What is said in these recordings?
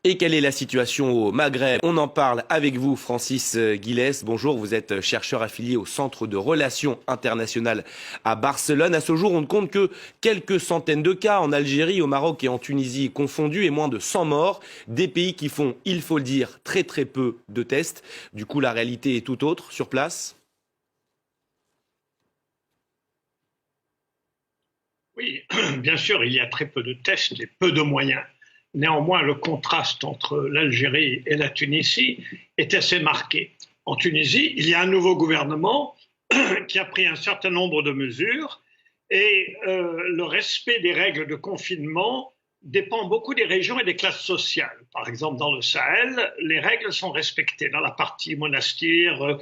Et quelle est la situation au Maghreb? On en parle avec vous, Francis Guilès. Bonjour, vous êtes chercheur affilié au Centre de Relations Internationales à Barcelone. À ce jour, on ne compte que quelques centaines de cas en Algérie, au Maroc et en Tunisie confondus et moins de 100 morts. Des pays qui font, il faut le dire, très très peu de tests. Du coup, la réalité est tout autre sur place. Oui, bien sûr, il y a très peu de tests et peu de moyens. Néanmoins, le contraste entre l'Algérie et la Tunisie est assez marqué. En Tunisie, il y a un nouveau gouvernement qui a pris un certain nombre de mesures et le respect des règles de confinement dépend beaucoup des régions et des classes sociales. Par exemple, dans le Sahel, les règles sont respectées dans la partie monastir,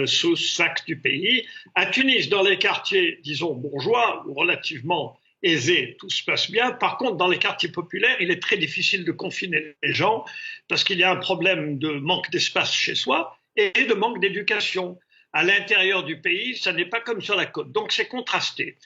sous sac du pays. À Tunis, dans les quartiers, disons, bourgeois ou relativement aisés, tout se passe bien. Par contre, dans les quartiers populaires, il est très difficile de confiner les gens parce qu'il y a un problème de manque d'espace chez soi et de manque d'éducation. À l'intérieur du pays, ça n'est pas comme sur la côte. Donc, c'est contrasté.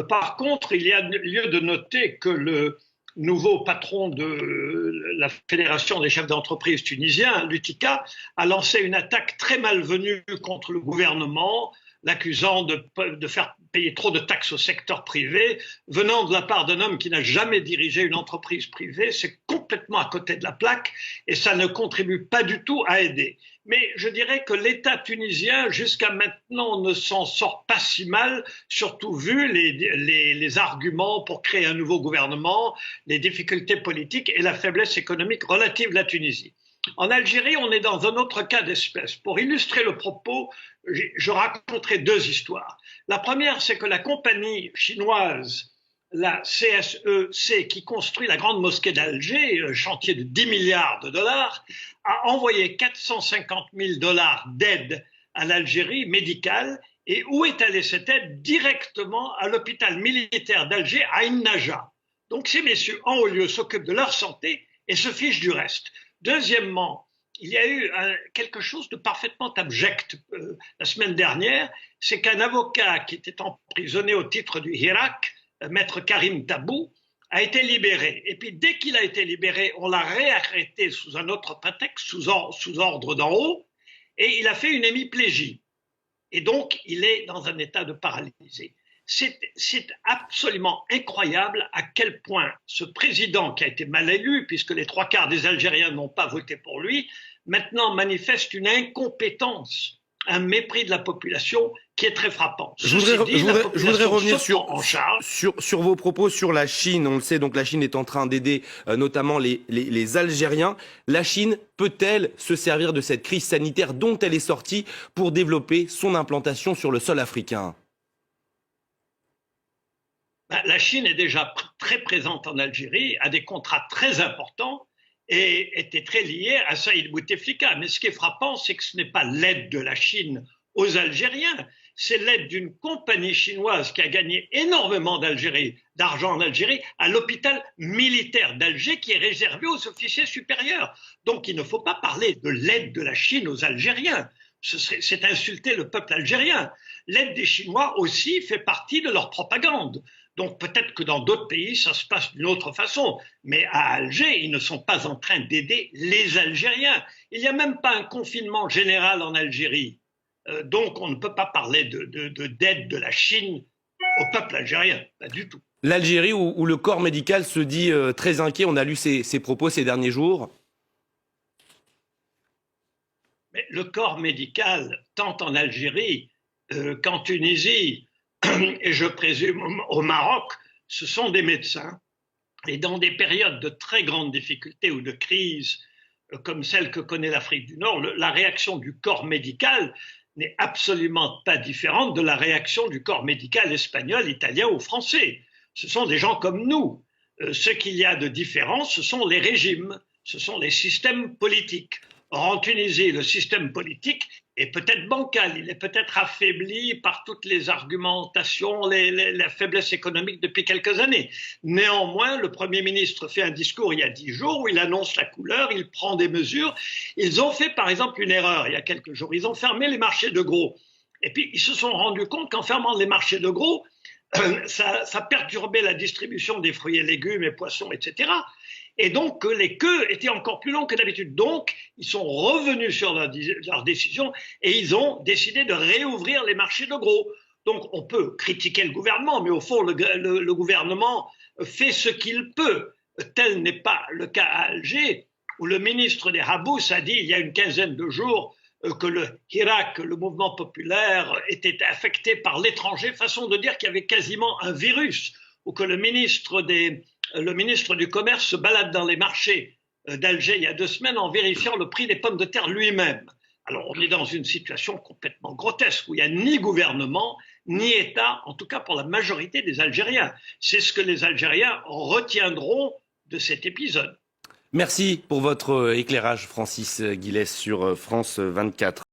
Par contre, il y a lieu de noter que le nouveau patron de la Fédération des chefs d'entreprise tunisiens, l'UTICA, a lancé une attaque très malvenue contre le gouvernement, l'accusant de faire payer trop de taxes au secteur privé, venant de la part d'un homme qui n'a jamais dirigé une entreprise privée. C'est complètement à côté de la plaque et ça ne contribue pas du tout à aider. Mais je dirais que l'État tunisien, jusqu'à maintenant, ne s'en sort pas si mal, surtout vu les arguments pour créer un nouveau gouvernement, les difficultés politiques et la faiblesse économique relative de la Tunisie. En Algérie, on est dans un autre cas d'espèce. Pour illustrer le propos, je raconterai deux histoires. La première, c'est que la compagnie chinoise, la CSEC, qui construit la grande mosquée d'Alger, un chantier de 10 milliards de dollars, a envoyé 450 000 dollars d'aide à l'Algérie médicale. Et où est allée cette aide? Directement à l'hôpital militaire d'Alger, à Innaja. Donc ces messieurs, en haut lieu, s'occupent de leur santé et se fichent du reste. Deuxièmement, il y a eu quelque chose de parfaitement abject la semaine dernière, c'est qu'un avocat qui était emprisonné au titre du Hirak, maître Karim Tabou, a été libéré. Et puis dès qu'il a été libéré, on l'a réarrêté sous un autre prétexte, sous ordre d'en haut, et il a fait une hémiplégie. Et donc, il est dans un état de paralysie. C'est absolument incroyable à quel point ce président, qui a été mal élu, puisque les trois quarts des Algériens n'ont pas voté pour lui, maintenant manifeste une incompétence, un mépris de la population qui est très frappant. Je voudrais revenir sur vos propos sur la Chine. On le sait, donc la Chine est en train d'aider notamment les Algériens. La Chine peut-elle se servir de cette crise sanitaire dont elle est sortie pour développer son implantation sur le sol africain ? La Chine est déjà très présente en Algérie, a des contrats très importants et était très liée à Saïd Bouteflika. Mais ce qui est frappant, c'est que ce n'est pas l'aide de la Chine aux Algériens, c'est l'aide d'une compagnie chinoise qui a gagné énormément d'argent en Algérie, à l'hôpital militaire d'Alger qui est réservé aux officiers supérieurs. Donc il ne faut pas parler de l'aide de la Chine aux Algériens. C'est insulter le peuple algérien. L'aide des Chinois aussi fait partie de leur propagande. Donc peut-être que dans d'autres pays, ça se passe d'une autre façon. Mais à Alger, ils ne sont pas en train d'aider les Algériens. Il n'y a même pas un confinement général en Algérie. Donc on ne peut pas parler d'aide de la Chine au peuple algérien, pas du tout. L'Algérie où le corps médical se dit très inquiet, on a lu ses propos ces derniers jours. Mais le corps médical, tant en Algérie qu'en Tunisie, et je présume au Maroc, ce sont des médecins. Et dans des périodes de très grande difficulté ou de crise, comme celle que connaît l'Afrique du Nord, la réaction du corps médical n'est absolument pas différente de la réaction du corps médical espagnol, italien ou français. Ce sont des gens comme nous. Ce qu'il y a de différent, ce sont les régimes, ce sont les systèmes politiques. Or, en Tunisie, le système politique est peut-être bancal, il est peut-être affaibli par toutes les argumentations, la faiblesse économique depuis quelques années. Néanmoins, le Premier ministre fait un discours il y a 10 jours où il annonce la couleur, il prend des mesures. Ils ont fait par exemple une erreur il y a quelques jours, ils ont fermé les marchés de gros. Et puis ils se sont rendus compte qu'en fermant les marchés de gros, ça perturbait la distribution des fruits et légumes et poissons, etc. et donc que les queues étaient encore plus longues que d'habitude. Donc, ils sont revenus sur leur décision et ils ont décidé de réouvrir les marchés de gros. Donc, on peut critiquer le gouvernement, mais au fond, le gouvernement fait ce qu'il peut. Tel n'est pas le cas à Alger, où le ministre des Habous a dit il y a une quinzaine de jours que le Hirak, le mouvement populaire, était affecté par l'étranger, façon de dire qu'il y avait quasiment un virus, ou que le ministre du Commerce se balade dans les marchés d'Alger il y a 2 semaines en vérifiant le prix des pommes de terre lui-même. Alors on est dans une situation complètement grotesque où il n'y a ni gouvernement, ni État, en tout cas pour la majorité des Algériens. C'est ce que les Algériens retiendront de cet épisode. Merci pour votre éclairage, Francis Guilès, sur France 24.